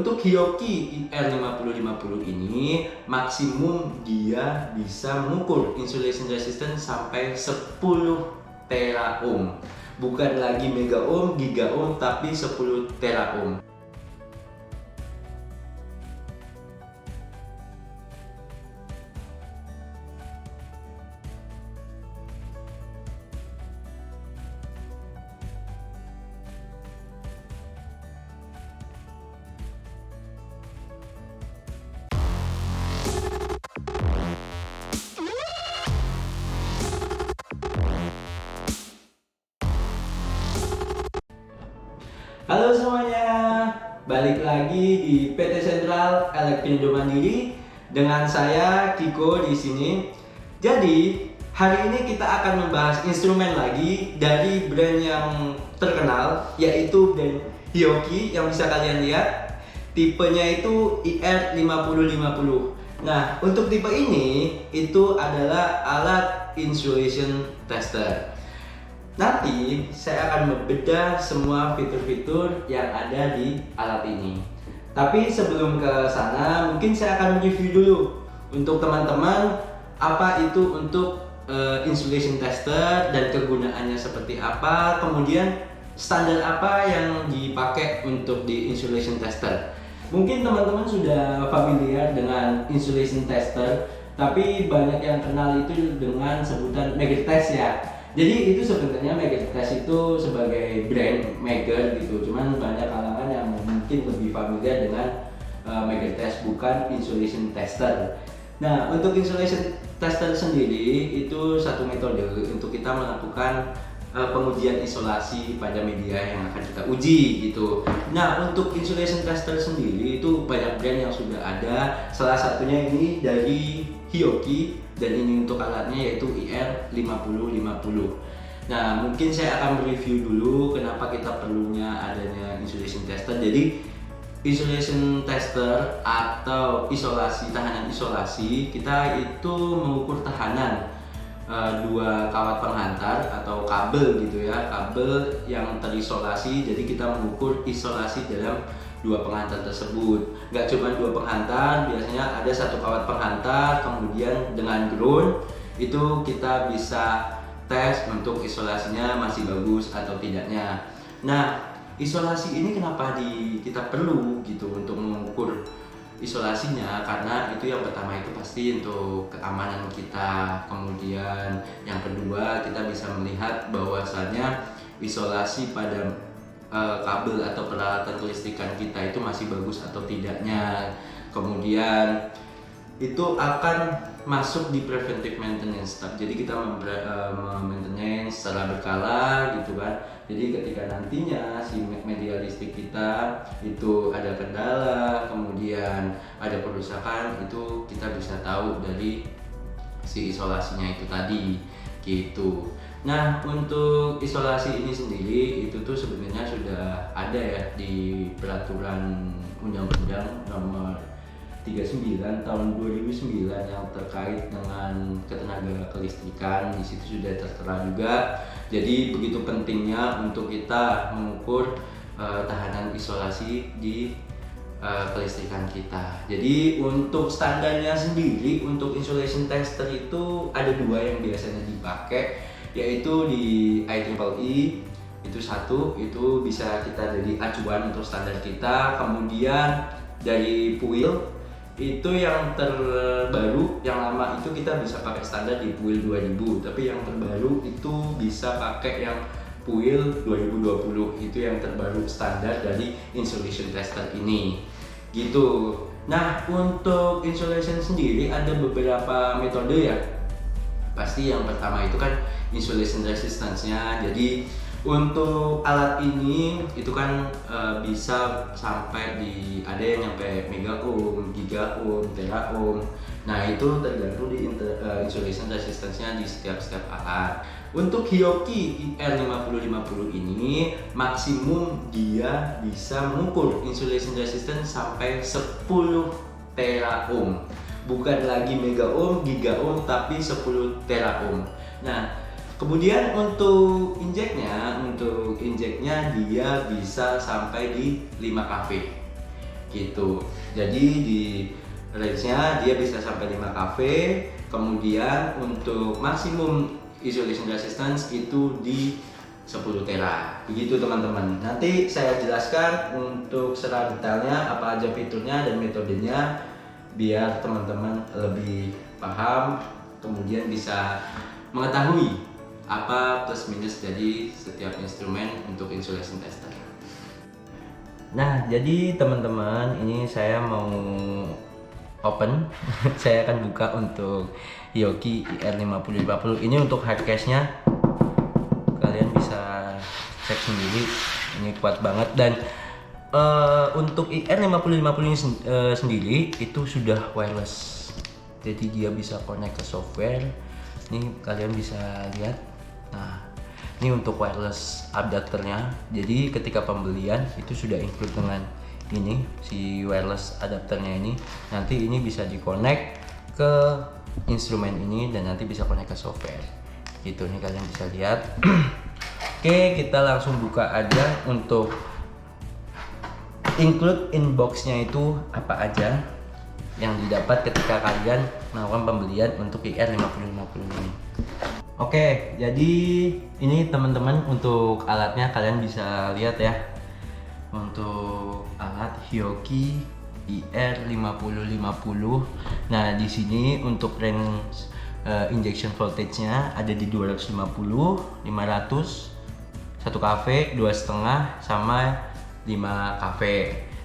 Untuk Hioki IR5050 ini maksimum dia bisa mengukur insulation resistance sampai 10 tera ohm. Bukan lagi mega ohm, giga ohm, tapi 10 tera ohm. Halo semuanya, balik lagi di PT Sentral Elektrindo Mandiri dengan saya Kiko di sini. Jadi hari ini kita akan membahas instrumen lagi dari brand yang terkenal, yaitu brand Hioki yang bisa kalian lihat. Tipenya itu IR5050. Nah, untuk tipe ini itu adalah alat insulation tester. Nanti saya akan membedah semua fitur-fitur yang ada di alat ini. Tapi sebelum ke sana, mungkin saya akan review dulu untuk teman-teman apa itu untuk insulation tester dan kegunaannya seperti apa, kemudian standar apa yang dipakai untuk di insulation tester. Mungkin teman-teman sudah familiar dengan insulation tester, tapi banyak yang kenal itu dengan sebutan Megatest ya. Jadi itu sebenarnya Megatest itu sebagai brand Megger gitu, cuman banyak kalangan yang mungkin lebih familiar dengan Megatest, bukan insulation tester. Nah, untuk insulation tester sendiri itu satu metode untuk kita melakukan pengujian isolasi pada media yang akan kita uji gitu. Nah, untuk insulation tester sendiri itu banyak brand yang sudah ada. Salah satunya ini dari Hioki, dan ini untuk alatnya yaitu IR5050. Nah, mungkin saya akan mereview dulu kenapa kita perlunya adanya insulation tester. Jadi insulation tester atau tahanan isolasi, kita itu mengukur tahanan dua kawat penghantar atau kabel gitu ya, kabel yang terisolasi. Jadi kita mengukur isolasi dalam dua penghantar tersebut. Gak cuma dua penghantar, biasanya ada satu kawat penghantar, kemudian dengan ground itu kita bisa tes untuk isolasinya masih bagus atau tidaknya. Nah, isolasi ini kenapa kita perlu gitu untuk mengukur isolasinya, karena itu yang pertama itu pasti untuk keamanan kita. Kemudian yang kedua, kita bisa melihat bahwasannya isolasi pada kabel atau peralatan kelistrikan kita itu masih bagus atau tidaknya. Kemudian itu akan masuk di preventive maintenance. Jadi kita maintenance secara berkala gitu kan. Jadi ketika nantinya si media listrik kita itu ada kendala, kemudian ada kerusakan, itu kita bisa tahu dari si isolasinya itu tadi gitu. Nah, untuk isolasi ini sendiri itu tuh sebenarnya sudah ada ya di peraturan Undang-Undang Nomor 39 tahun 2009 yang terkait dengan ketenaga kelistrikan. Di situ sudah tertera juga. Jadi begitu pentingnya untuk kita mengukur tahanan isolasi di kelistrikan kita. Jadi untuk standarnya sendiri untuk insulation tester itu ada dua yang biasanya dipakai, yaitu di IEEE itu satu, itu bisa kita jadi acuan untuk standar kita. Kemudian dari PUIL itu yang terbaru, yang lama itu kita bisa pakai standar di PUIL 2000, tapi yang terbaru itu bisa pakai yang PUIL 2020, itu yang terbaru standar dari insulation tester ini gitu. Nah, untuk insulation sendiri ada beberapa metode ya. Pasti yang pertama itu kan insulation resistance-nya. Jadi untuk alat ini itu kan bisa sampai di, ada yang nyampe mega ohm, giga ohm, tera ohm. Nah, itu tergantung di insulation resistance-nya di setiap alat. Untuk Hioki IR5050 ini maksimum dia bisa mengukur insulation resistance sampai 10 tera ohm. Bukan lagi mega ohm, giga ohm, tapi 10 tera ohm. Nah, kemudian untuk injeknya dia bisa sampai di 5 kV. gitu. Jadi di range-nya dia bisa sampai 5 kV. Kemudian untuk maksimum isolation resistance itu di 10 tera. Begitu teman-teman. Nanti saya jelaskan untuk secara detailnya apa aja fiturnya dan metodenya biar teman-teman lebih paham, kemudian bisa mengetahui apa plus minus dari setiap instrumen untuk insulation tester. Nah, jadi teman-teman, ini saya mau open. Saya akan buka untuk Hioki IR5050. Ini untuk hard case-nya. Kalian bisa cek sendiri. Ini kuat banget dan untuk IR5050 ini sendiri itu sudah wireless. Jadi dia bisa connect ke software. Ini kalian bisa lihat. Nah, ini untuk wireless adapternya. Jadi ketika pembelian itu sudah include dengan ini si wireless adapternya ini. Nanti ini bisa di-connect ke instrumen ini dan nanti bisa connect ke software. Gitu nih kalian bisa lihat. Oke, kita langsung buka aja untuk include inbox-nya itu apa aja yang didapat ketika kalian melakukan pembelian untuk IR5050 ini. Oke, jadi ini teman-teman untuk alatnya kalian bisa lihat ya. Untuk alat Hioki IR5050. Nah, di sini untuk range injection voltage-nya ada di 250, 500, 1 kV, 2,5 sama 5 kV.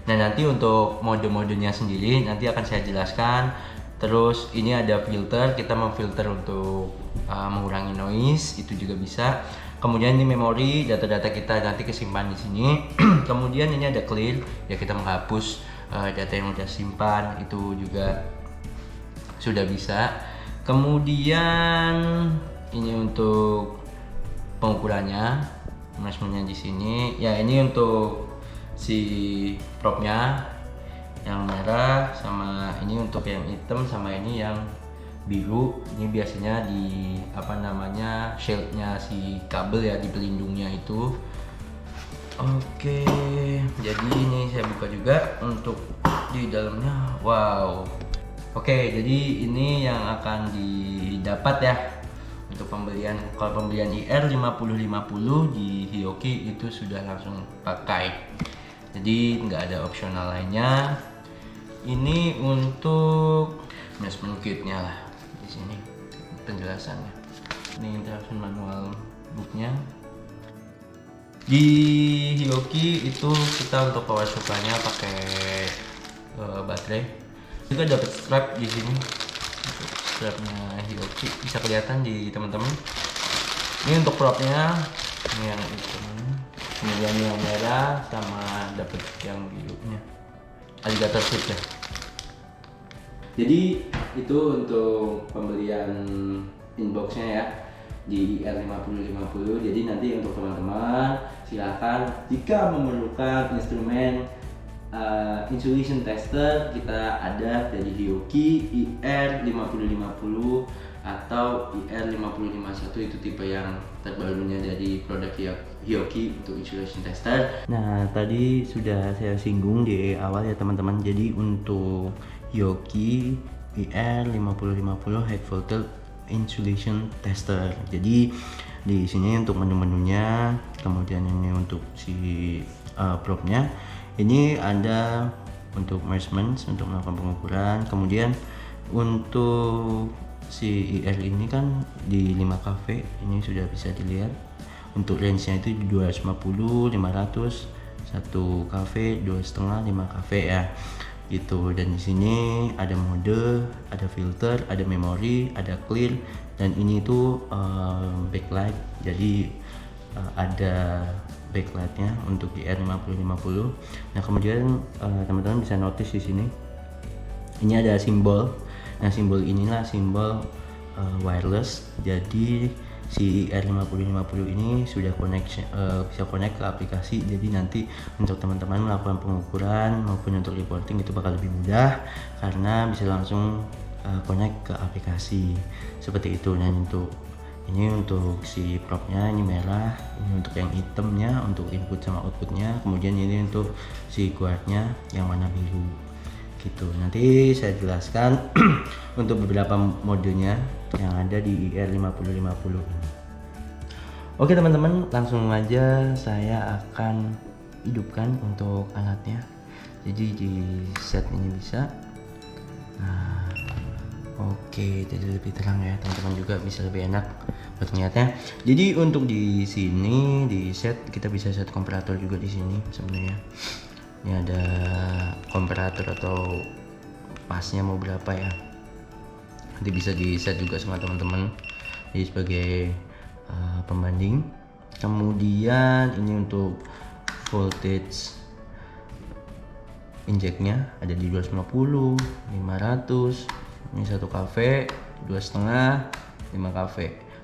Nah, nanti untuk mode-modenya sendiri nanti akan saya jelaskan. Terus ini ada filter, kita memfilter untuk mengurangi noise, itu juga bisa. Kemudian ini memori, data-data kita nanti kesimpan di sini. Kemudian ini ada clear, ya kita menghapus data yang udah simpan, itu juga sudah bisa. Kemudian ini untuk pengukurannya, measurement-nya di sini. Ya, ini untuk si propnya yang merah, sama ini untuk yang hitam, sama ini yang biru. Ini biasanya di shieldnya si kabel ya, di pelindungnya itu. Oke, jadi ini saya buka juga untuk di dalamnya. Wow. Oke, jadi ini yang akan didapat ya untuk pembelian. Kalau pembelian IR5050 di Hioki itu sudah langsung pakai. Jadi nggak ada opsional lainnya. Ini untuk measurement kitnya lah. Di sini penjelasannya. Ini instruction manual booknya. Di Hioki itu kita untuk power supply-nya pakai baterai. Juga dapat strap di sini. Untuk strapnya Hioki bisa kelihatan di teman-teman. Ini untuk propnya, ini yang hitam, kemudian yang merah, sama dapat yang birunya. Alligator tip ya. Jadi itu untuk pembelian inboxnya ya di IR5050. Jadi nanti untuk teman-teman silakan jika memerlukan instrumen insulation tester, kita ada dari Hioki IR5050 atau IR5051, itu tipe yang terbarunya dari produk Hioki untuk insulation tester. Nah, tadi sudah saya singgung di awal ya teman-teman. Jadi untuk Hioki IR5050 high voltage insulation tester. Jadi di sini untuk menu-menunya, kemudian ini untuk si probe-nya. Ini ada untuk measurement, untuk melakukan pengukuran. Kemudian untuk si IR ini kan di 5 kV, ini sudah bisa dilihat. Untuk range-nya itu di 250, 500, 1 kV, 2,5, 5 kV ya. Gitu. Dan di sini ada mode, ada filter, ada memori, ada clear, dan ini tuh backlight. Jadi ada backlightnya untuk IR5050. Nah, kemudian teman-teman bisa notice di sini ini ada simbol. Nah, simbol inilah simbol wireless. Jadi si IR5050 ini sudah bisa connect ke aplikasi. Jadi nanti untuk teman-teman melakukan pengukuran maupun untuk reporting itu bakal lebih mudah karena bisa langsung connect ke aplikasi seperti itu. Dan untuk Ini untuk si propnya, ini merah. Ini untuk yang hitamnya untuk input sama outputnya. Kemudian ini untuk si guardnya yang warna biru gitu. Nanti saya jelaskan untuk beberapa modenya yang ada di IR5050 ini. Oke teman-teman, langsung aja saya akan hidupkan untuk alatnya. Jadi di set ini bisa. Nah, oke, jadi lebih terang ya teman-teman, juga bisa lebih enak buat ngeliatnya. Jadi untuk di sini di set kita bisa set komparator juga di sini sebenarnya. Ini ada komparator atau pasnya mau berapa ya. Nanti bisa di set juga sama teman-teman. Jadi sebagai pembanding. Kemudian ini untuk voltage injeknya ada di 250, 500, ini 1 kV, 2,5, 5 kV.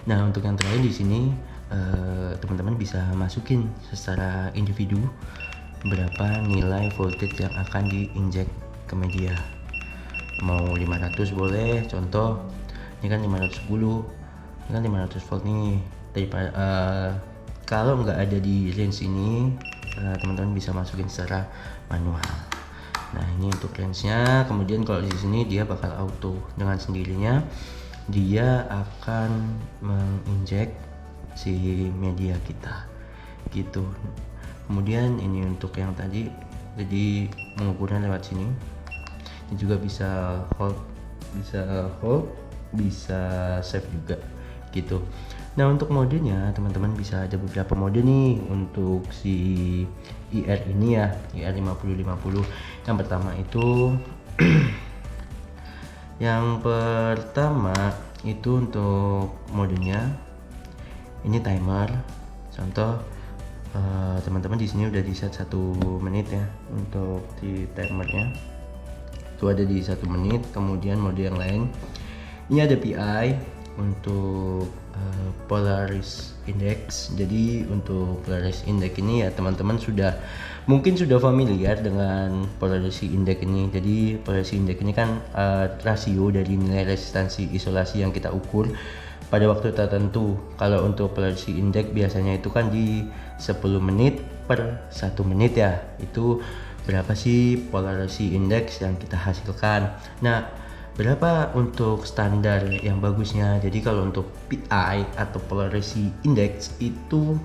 Nah untuk yang terakhir di sini teman-teman bisa masukin secara individu berapa nilai voltage yang akan diinjek ke media. Mau 500 boleh, contoh ini kan 510, ini kan 500 volt nih. Kalau nggak ada di range ini teman-teman bisa masukin secara manual. Nah ini untuk range-nya. Kemudian kalau di sini dia bakal auto, dengan sendirinya dia akan menginjek si media kita gitu. Kemudian ini untuk yang tadi, jadi mengukurnya lewat sini. Ini juga bisa hold, bisa save juga gitu. Nah untuk modenya teman-teman bisa ada beberapa mode nih untuk si IR ini ya, IR5050. Yang pertama itu untuk modenya ini timer. Contoh teman-teman di sini udah di set 1 menit ya untuk di timernya. Itu ada di 1 menit. Kemudian mode yang lain ini ada PI untuk Polaris Index. Jadi untuk Polaris Index ini ya teman-teman mungkin sudah familiar dengan Polaris Index ini. Jadi Polaris Index ini kan rasio dari nilai resistansi isolasi yang kita ukur pada waktu tertentu. Kalau untuk Polaris Index biasanya itu kan di 10 menit per 1 menit ya. Itu berapa sih Polaris Index yang kita hasilkan. Nah berapa untuk standar yang bagusnya? Jadi kalau untuk PI atau Polarity Index itu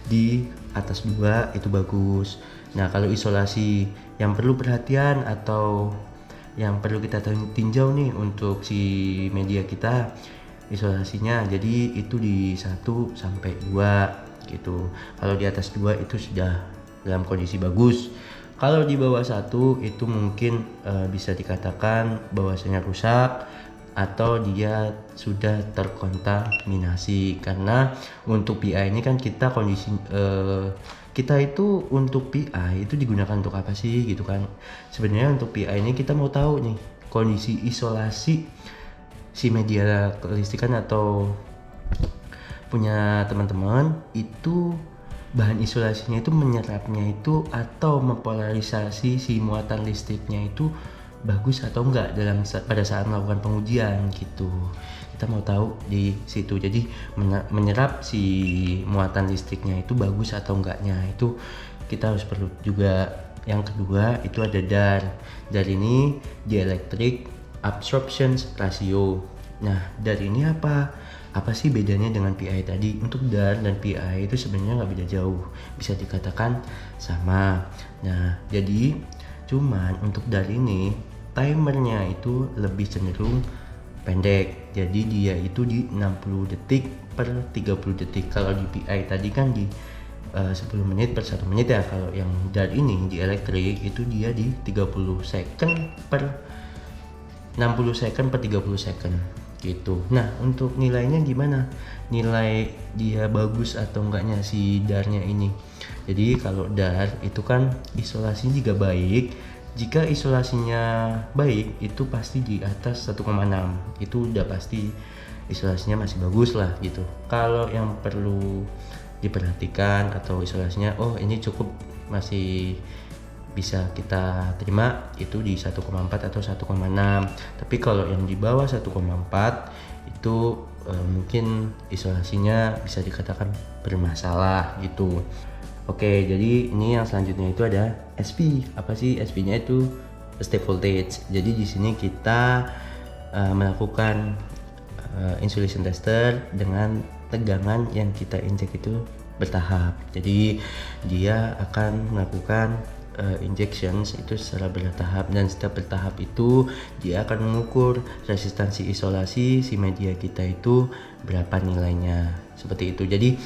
di atas 2 itu bagus. Nah kalau isolasi yang perlu perhatian atau yang perlu kita tinjau nih untuk si media kita, isolasinya jadi itu di 1 sampai 2 gitu. Kalau di atas 2 itu sudah dalam kondisi bagus. Kalau di bawah 1 itu mungkin bisa dikatakan bahwasanya rusak atau dia sudah terkontaminasi. Karena untuk PI ini kan kita itu untuk PI itu digunakan untuk apa sih gitu kan. Sebenarnya untuk PI ini kita mau tahu nih kondisi isolasi si media kelistrikan atau punya teman-teman itu bahan isolasinya itu menyerapnya itu atau mempolarisasi si muatan listriknya itu bagus atau enggak pada saat melakukan pengujian gitu. Kita mau tahu di situ. Jadi menyerap si muatan listriknya itu bagus atau enggaknya itu kita harus perlu juga. Yang kedua itu ada DAR. DAR ini dielectric absorption ratio. Nah DAR ini apa sih bedanya dengan PI tadi? Untuk DAR dan PI itu sebenarnya nggak beda jauh, bisa dikatakan sama. Nah jadi cuman untuk DAR ini timernya itu lebih cenderung pendek, jadi dia itu di 60 detik per 30 detik. Kalau di PI tadi kan di 10 menit per 1 menit ya. Kalau yang DAR ini di elektrik itu dia di 30 second per 60 second per 30 second gitu. Nah untuk nilainya gimana? Nilai dia bagus atau enggaknya si DAR-nya ini. Jadi kalau DAR itu kan isolasinya juga baik. Jika isolasinya baik itu pasti di atas 1,6. Itu udah pasti isolasinya masih bagus lah gitu. Kalau yang perlu diperhatikan atau isolasinya ini cukup masih bisa kita terima itu di 1,4 atau 1,6. Tapi kalau yang di bawah 1,4 itu mungkin isolasinya bisa dikatakan bermasalah gitu. Oke, jadi ini yang selanjutnya itu ada SP. Apa sih SP-nya itu? Step voltage. Jadi di sini kita melakukan insulation tester dengan tegangan yang kita injek itu bertahap. Jadi dia akan melakukan injections itu secara bertahap, dan setiap bertahap itu dia akan mengukur resistansi isolasi si media kita itu berapa nilainya, seperti itu. Jadi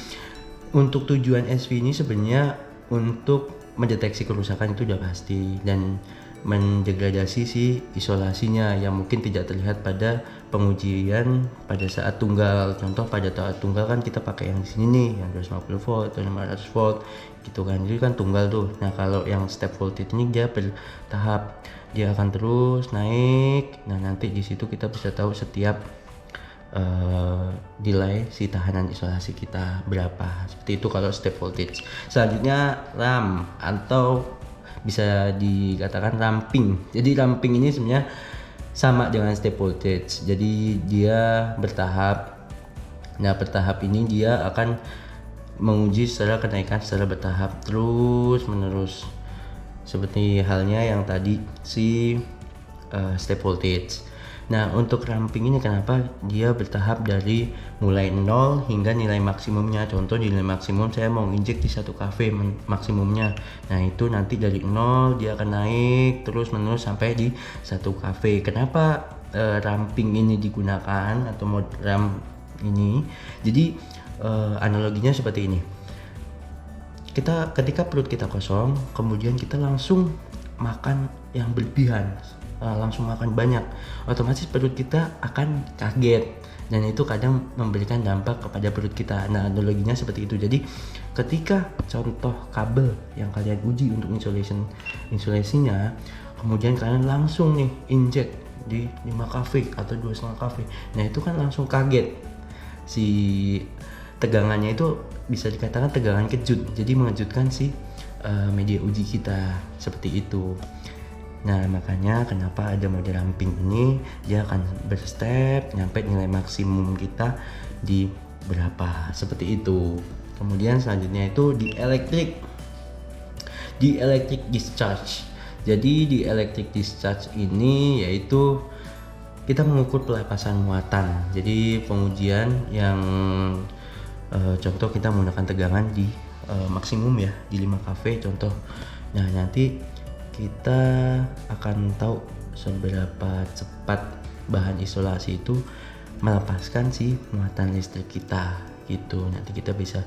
untuk tujuan SV ini sebenarnya untuk mendeteksi kerusakan itu udah pasti, dan mendegradasi si isolasinya yang mungkin tidak terlihat pada pengujian pada saat tunggal. Contoh pada saat tunggal kan kita pakai yang di sini nih, yang 250 volt atau 500 volt gitu kan, jadi kan tunggal tuh. Nah kalau yang step voltage ini dia bertahap, dia akan terus naik. Nah nanti di situ kita bisa tahu setiap nilai si tahanan isolasi kita berapa, seperti itu kalau step voltage. Selanjutnya RAM atau bisa dikatakan ramping. Jadi ramping ini sebenarnya sama dengan step voltage, jadi dia bertahap. Nah bertahap ini dia akan menguji secara kenaikan secara bertahap terus menerus, seperti halnya yang tadi si step voltage. Nah untuk ramping ini kenapa dia bertahap dari mulai 0 hingga nilai maksimumnya. Contoh di nilai maksimum saya mau injek di 1 kV maksimumnya. Nah itu nanti dari 0 dia akan naik terus menerus sampai di 1 kV. Kenapa ramping ini digunakan atau mode RAM ini? Jadi analoginya seperti ini. Ketika perut kita kosong, kemudian kita langsung makan yang berlebihan, langsung makan banyak, otomatis perut kita akan kaget, dan itu kadang memberikan dampak kepada perut kita. Nah analoginya seperti itu. Jadi ketika contoh kabel yang kalian uji untuk insulasinya, kemudian kalian langsung nih injek di 5 kV atau 2,5 kV, nah itu kan langsung kaget. Si tegangannya itu bisa dikatakan tegangan kejut, jadi mengejutkan si media uji kita, seperti itu. Nah makanya kenapa ada mode ramping ini, dia akan berstep nyampe nilai maksimum kita di berapa, seperti itu. Kemudian selanjutnya itu di electric discharge. Jadi di electric discharge ini yaitu kita mengukur pelepasan muatan. Jadi pengujian yang contoh kita menggunakan tegangan di maksimum ya, di 5 kV contoh. Nah nanti kita akan tahu seberapa cepat bahan isolasi itu melepaskan si muatan listrik kita gitu. Nanti kita bisa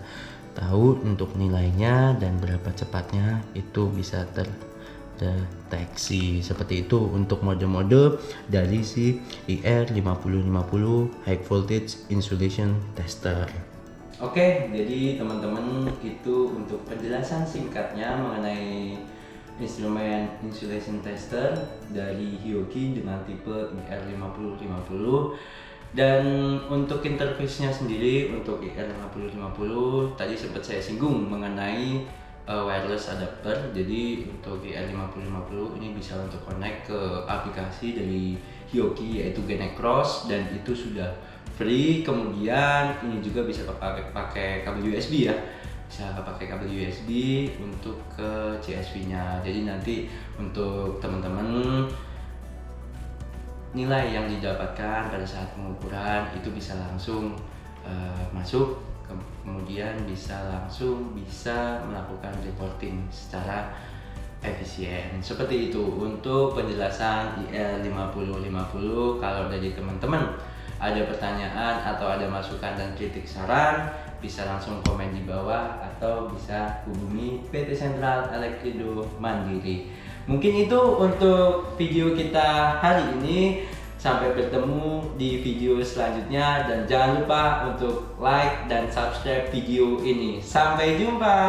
tahu untuk nilainya dan berapa cepatnya itu bisa terdeteksi, seperti itu untuk mode-mode dari si IR5050 High Voltage Insulation Tester. Oke, jadi teman-teman itu untuk penjelasan singkatnya mengenai instrumen insulation tester dari Hioki dengan tipe IR5050. Dan untuk interface-nya sendiri untuk IR5050 tadi sempat saya singgung mengenai wireless adapter. Jadi untuk IR5050 ini bisa untuk connect ke aplikasi dari Hioki yaitu Genek Cross, dan itu sudah free. Kemudian ini juga bisa pakai kabel USB ya, bisa pakai kabel USB untuk ke CSV-nya. Jadi nanti untuk teman-teman nilai yang didapatkan pada saat pengukuran itu bisa langsung masuk, kemudian bisa melakukan reporting secara efisien, seperti itu untuk penjelasan IR5050. Kalau dari teman-teman ada pertanyaan atau ada masukan dan kritik saran, bisa langsung komen di bawah atau bisa hubungi PT Sentral Elektrindo Mandiri. Mungkin itu untuk video kita hari ini. Sampai bertemu di video selanjutnya, dan jangan lupa untuk like dan subscribe video ini. Sampai jumpa.